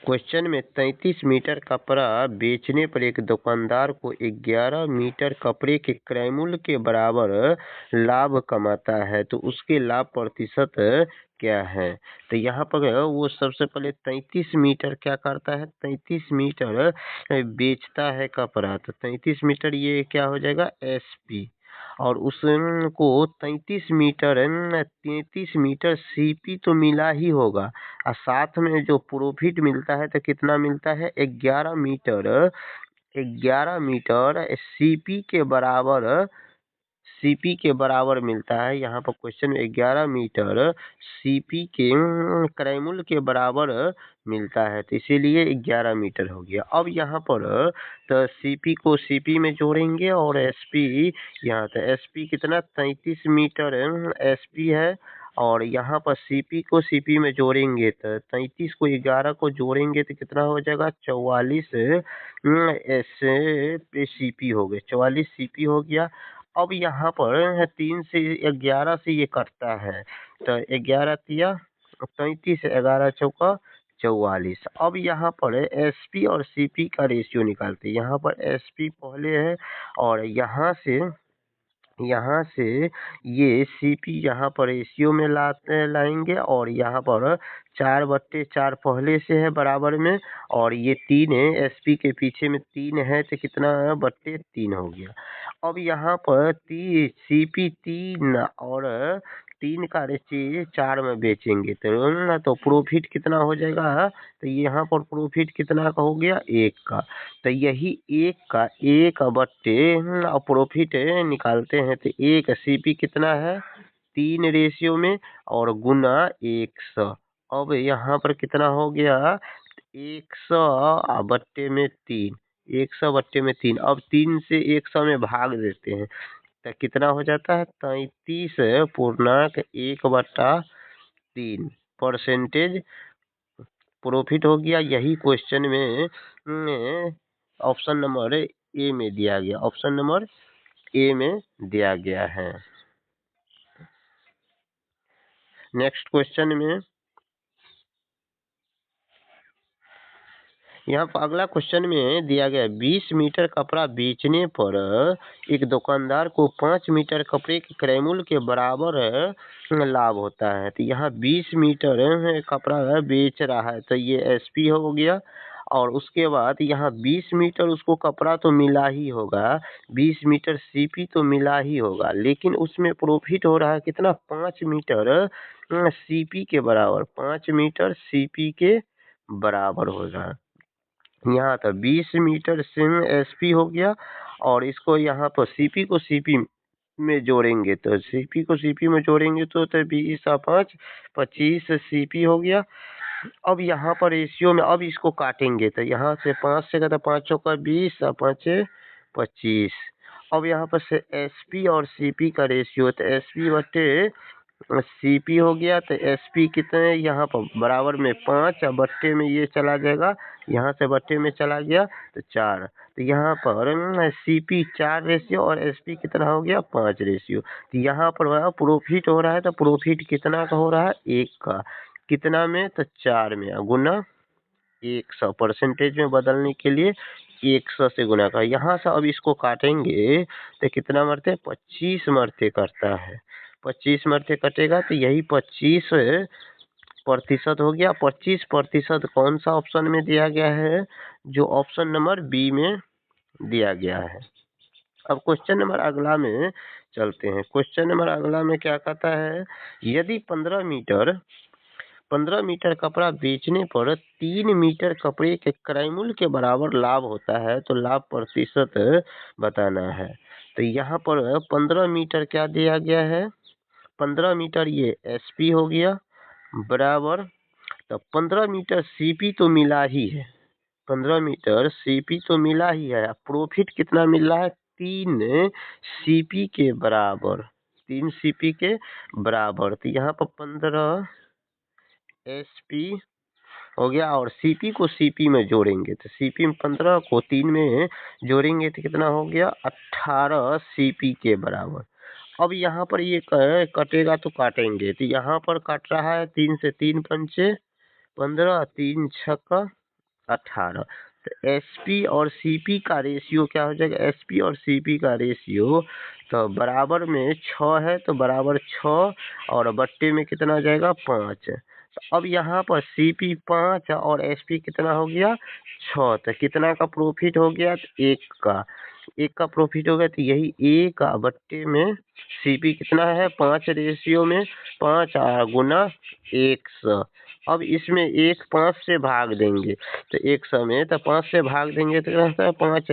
Question में 33 metre कपड़ा बेचने पर एक दुकानदार को 11 मीटर कपड़े के क्रय मूल्य के बराबर लाभ कमाता है, तो उसके लाभ प्रतिशत क्या है। तो यहाँ पर वो सबसे पहले 33 मीटर क्या करता है, 33 मीटर बेचता है कपड़ा, तो 33 मीटर ये क्या हो जाएगा एसपी, और उसको 33 मीटर सीपी तो मिला ही होगा, और साथ में जो प्रॉफिट मिलता है तो कितना मिलता है 11 मीटर सीपी के बराबर मिलता है। यहाँ पर क्वेश्चन में 11 मीटर सीपी के क्रय मूल्य के बराबर मिलता है, तो इसीलिए 11 मीटर हो गया। अब यहाँ पर तो सीपी को सीपी में जोड़ेंगे और एसपी यहाँ, तो एसपी कितना 33 मीटर एसपी है, और यहाँ पर सीपी को सीपी में जोड़ेंगे तो 33 को 11 को जोड़ेंगे तो कितना हो जाएगा 44 एस सीपी हो गए, 44 सीपी हो गया। अब यहाँ पर 3 से 11 से ये कटता है, तो 11 तिया 33, 11 चौका 44। अब यहाँ पर एसपी और सीपी का रेशियो निकालते हैं। यहाँ पर एसपी पहले है, और यहाँ से ये सीपी यहाँ पर रेशियो में लाएंगे, और यहाँ पर 4/4 पहले से है बराबर में, और ये 3 है, एसपी के पीछे में 3 है, तो कितना 3 हो गया। अब यहाँ पर सीपी 3 और 3 का रेशियो 4 में बेचेंगे तो प्रॉफिट कितना हो जाएगा, तो यहाँ पर प्रॉफिट कितना का हो गया 1 का, तो यही 1 बट्टे और प्रॉफिट निकालते हैं, तो 1 सीपी कितना है 3 रेशियो में और गुना 100। अब यहाँ पर कितना हो गया 100 बट्टे में 3, 100 बट्टे में 3। अब 3 से 100 में भाग देते हैं तो कितना हो जाता है 33.1/3% प्रॉफिट हो गया। यही क्वेश्चन में ऑप्शन नंबर ए में दिया गया, ऑप्शन नंबर ए में दिया गया है। नेक्स्ट क्वेश्चन में यहाँ पर अगला क्वेश्चन में दिया गया 20 मीटर कपड़ा बेचने पर एक दुकानदार को 5 मीटर कपड़े के क्रय मूल्य के बराबर लाभ होता है। तो यहाँ 20 मीटर कपड़ा बेच रहा है, तो ये एसपी हो गया, और उसके बाद यहाँ 20 मीटर उसको कपड़ा तो मिला ही होगा, 20 मीटर सीपी तो मिला ही होगा, लेकिन उसमें प्रॉफिट हो रहा है कितना 5 मीटर सीपी के बराबर, 5 मीटर सीपी के बराबर होगा। यहाँ तो 20 मीटर सिम एसपी हो गया, और इसको यहाँ पर सीपी को सीपी में जोड़ेंगे, तो सीपी को सीपी में जोड़ेंगे तो 20 और 5 25 सीपी हो गया। अब यहाँ पर रेशियो में अब इसको काटेंगे, तो यहाँ से 5 से कहता 5 चौका 20 और 5 25। अब यहाँ पर से एसपी और सीपी का रेशियो, तो एसपी बट्टे सीपी हो गया, तो एसपी कितने यहाँ पर बराबर में 5 और बट्टे में ये चला जाएगा, यहाँ से बट्टे में चला गया तो 4, तो यहाँ पर सीपी 4 रेशियो और एसपी कितना हो गया 5 रेशियो। तो यहाँ पर प्रॉफिट हो रहा है, तो प्रॉफिट कितना का हो रहा है 1 का, कितना में तो 4 में, गुना 100, परसेंटेज में बदलने के लिए 100 से गुना का। यहाँ से अब इसको काटेंगे तो कितना मरते 25 मरते करता है, 25 मरते कटेगा, तो यही 25% हो गया। 25% कौन सा ऑप्शन में दिया गया है, जो ऑप्शन नंबर बी में दिया गया है। अब क्वेश्चन नंबर अगला में चलते हैं। क्वेश्चन नंबर अगला में क्या कहता है, यदि 15 मीटर कपड़ा बेचने पर 3 मीटर कपड़े के क्रय मूल्य के बराबर लाभ होता है, तो लाभ प्रतिशत बताना है। तो यहाँ पर 15 मीटर क्या दिया गया है, 15 मीटर ये एसपी हो गया बराबर, तो 15 मीटर सीपी तो मिला ही है, 15 मीटर सीपी तो मिला ही है, प्रॉफिट कितना मिल रहा है 3 सीपी के बराबर, 3 सीपी के बराबर। तो यहाँ पर 15 एसपी हो गया, और सीपी को सीपी में जोड़ेंगे, तो सीपी में 15 को 3 में जोड़ेंगे तो कितना हो गया 18 सीपी के बराबर। अब यहाँ पर ये कटेगा तो काटेंगे, तो यहाँ पर काट रहा है 3 से 3 पंचे 15, 3 छक्का 18। तो एसपी और सीपी का रेशियो क्या हो जाएगा, एसपी और सीपी का रेशियो तो बराबर में 6 है, तो बराबर 6 और बट्टे में कितना आ जाएगा 5। तो अब यहाँ पर सीपी 5 और एसपी कितना हो गया 6, तो कितना का प्रॉफिट हो गया, तो 1 का प्रॉफिट हो गया। तो यही 1 बट्टे में सीपी कितना है 5 रेशियो में 5 गुना 100। अब इसमें 1 5 से भाग देंगे तो 100 में, तो 5 से भाग देंगे तो क्या होता है 5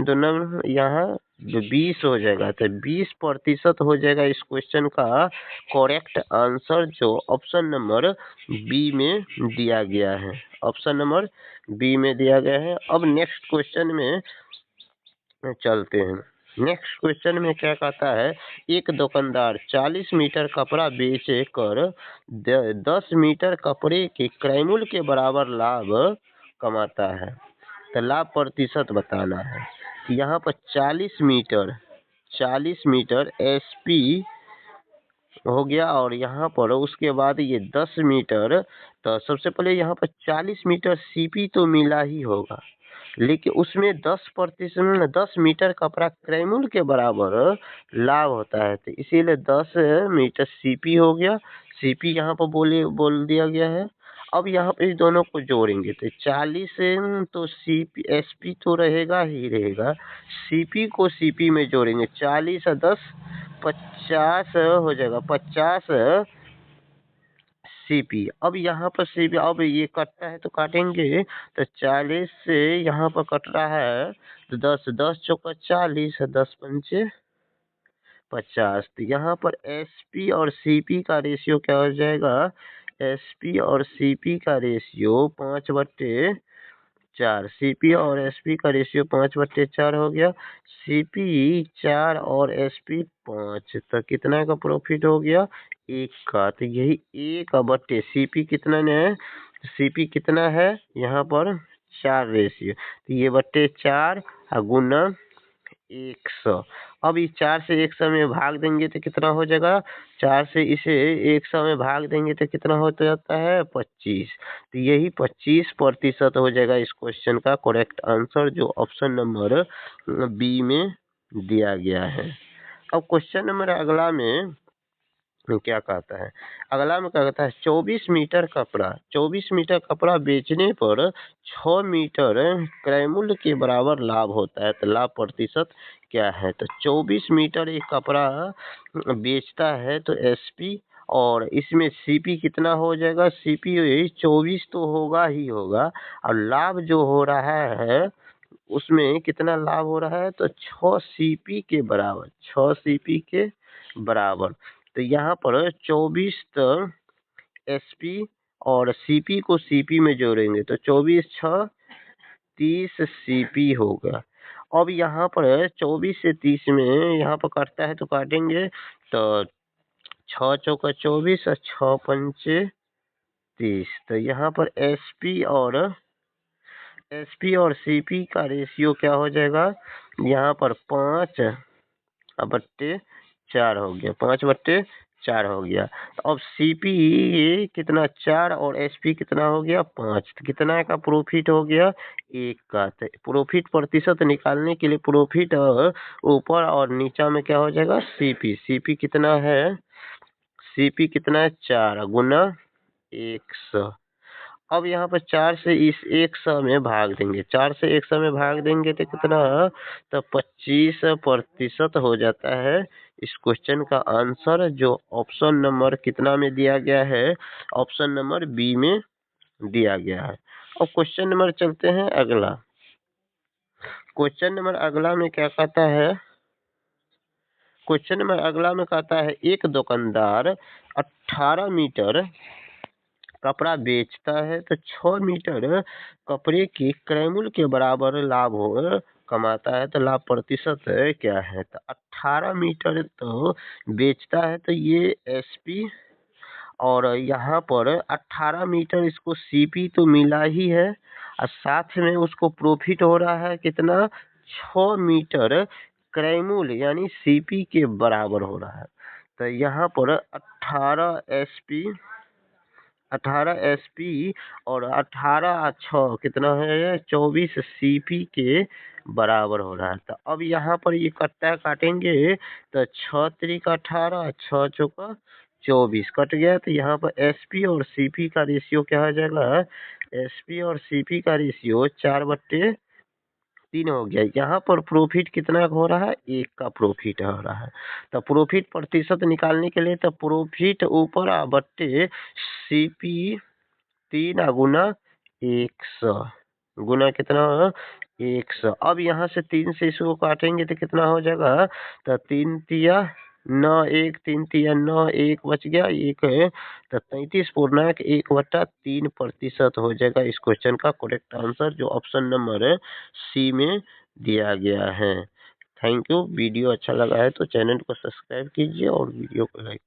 2 यहाँ 20 हो जाएगा। तो 20% हो जाएगा इस क्वेश्चन का करेक्ट आंसर, जो ऑप्शन नंबर बी में दिया गया है। ऑप्शन नंबर बी में दिया गया है। अब नेक्स्ट क्वेश्चन में चलते हैं। नेक्स्ट क्वेश्चन में क्या कहता है, एक दुकानदार 40 मीटर कपड़ा बेचे कर 10 मीटर कपड़े के क्रय मूल्य के बराबर लाभ कमाता है। तो लाभ प्रतिशत बताना है। तो यहाँ पर 40 मीटर एसपी हो गया, और यहाँ पर उसके बाद ये 10 मीटर। तो सबसे पहले यहाँ पर 40 मीटर सीपी तो मिला ही होगा, लेकिन उसमें 10% 10 मीटर कपड़ा क्रय मूल्य के बराबर लाभ होता है। तो इसीलिए 10 मीटर सीपी हो गया। सीपी यहाँ पर बोल दिया गया है। अब यहाँ पे इस दोनों को जोड़ेंगे तो 40 तो सीपी एसपी तो रहेगा ही रहेगा, सीपी को सीपी में जोड़ेंगे 40 और 10 50 हो जाएगा, 50 सीपी। अब यहाँ पर सीपी, अब ये कटता है तो काटेंगे, तो 40 से यहाँ पर कट रहा है तो 10 चौका 40 10 पंचे 50। तो यहाँ पर एसपी और सीपी का रेशियो क्या हो जाएगा, एसपी और सीपी का रेशियो 5/4। सीपी और एसपी का रेशियो 5/4 हो गया। सीपी 4 और एसपी 5, तो कितना का प्रॉफिट हो गया 1 का। तो यही 1/, सीपी कितना है, सीपी कितना है यहाँ पर 4 रेशियो, तो ये बट्टे 4 गुना 100। अब इस 4 से 100 में भाग देंगे तो कितना हो जाएगा, 4 से इसे 100 में भाग देंगे तो कितना हो जाता है 25। तो यही 25% हो जाएगा इस क्वेश्चन का करेक्ट आंसर, जो ऑप्शन नंबर बी में दिया गया है। अब क्वेश्चन नंबर अगला में क्या कहता है, अगला में क्या कहता है 24 मीटर कपड़ा बेचने पर 6 मीटर क्रय मूल्य के बराबर लाभ होता है। तो लाभ प्रतिशत क्या है, तो 24 मीटर एक कपड़ा बेचता है तो एसपी, और इसमें सीपी कितना हो जाएगा, सीपी 24 तो होगा ही होगा, और लाभ जो हो रहा है उसमें कितना लाभ हो रहा है, तो 6 सीपी के बराबर, 6 सीपी के बराबर। तो यहाँ पर 24 तो एसपी और सीपी को सीपी में जोड़ेंगे तो 24 6 30 सीपी होगा। अब यहाँ पर 24 से 30 में यहाँ पर काटता है तो काटेंगे, तो 6 चौका 24 और 6 पंचे 30। तो यहाँ पर एसपी और सीपी का रेशियो क्या हो जाएगा, यहाँ पर 5/4 हो गया, 5/4 हो गया। अब सीपी कितना 4 और एसपी कितना हो गया 5, तो कितना का प्रॉफिट हो गया 1 का। तो प्रॉफिट प्रतिशत निकालने के लिए प्रॉफिट ऊपर और नीचा में क्या हो जाएगा सीपी कितना है, सीपी कितना है 4 गुना 100। अब यहाँ पर 4 से इस 100 में भाग देंगे, 4 से 100 में भाग देंगे तो कितना, तो 25% हो जाता है इस क्वेश्चन का आंसर, जो ऑप्शन नंबर कितना में दिया गया है, ऑप्शन नंबर बी में दिया गया है। अब क्वेश्चन नंबर चलते हैं अगला। क्वेश्चन नंबर अगला में क्या कहता है, क्वेश्चन नंबर अगला में कहता है एक दुकानदार 18 मीटर कपड़ा बेचता है तो 6 मीटर कपड़े के क्रय मूल्य के बराबर लाभ कमाता है। तो लाभ प्रतिशत क्या है, तो 18 मीटर तो बेचता है तो ये एसपी, और यहाँ पर 18 मीटर इसको सीपी तो मिला ही है, और साथ में उसको प्रॉफिट हो रहा है कितना 6 मीटर क्रय मूल्य यानी सीपी के बराबर हो रहा है। तो यहाँ पर 18 एसपी 18 SP और 18 6 कितना है 24 CP के बराबर हो रहा है। तो अब यहाँ पर ये कट्टा काटेंगे तो 6 3 18 6 4 24 कट गया। तो यहाँ पर SP और CP का रेशियो क्या हो जाएगा, SP और CP का रेशियो 4/3 हो गया। यहाँ पर प्रॉफिट कितना हो रहा है, 1 का प्रॉफिट हो रहा है। तो प्रॉफिट प्रतिशत निकालने के लिए तो प्रॉफिट ऊपर बट्टे CP 3 गुना 100 गुना कितना 100। अब यहाँ से 3 से इसको काटेंगे तो कितना हो जाएगा, तो 3 तिया 9 1 3 तिया 9 1 बच गया 1 है तो 33.1/3% हो जाएगा इस क्वेश्चन का करेक्ट आंसर, जो ऑप्शन नंबर C में दिया गया है। Thank you. वीडियो अच्छा लगा है तो चैनल को सब्सक्राइब कीजिए और वीडियो को लाइक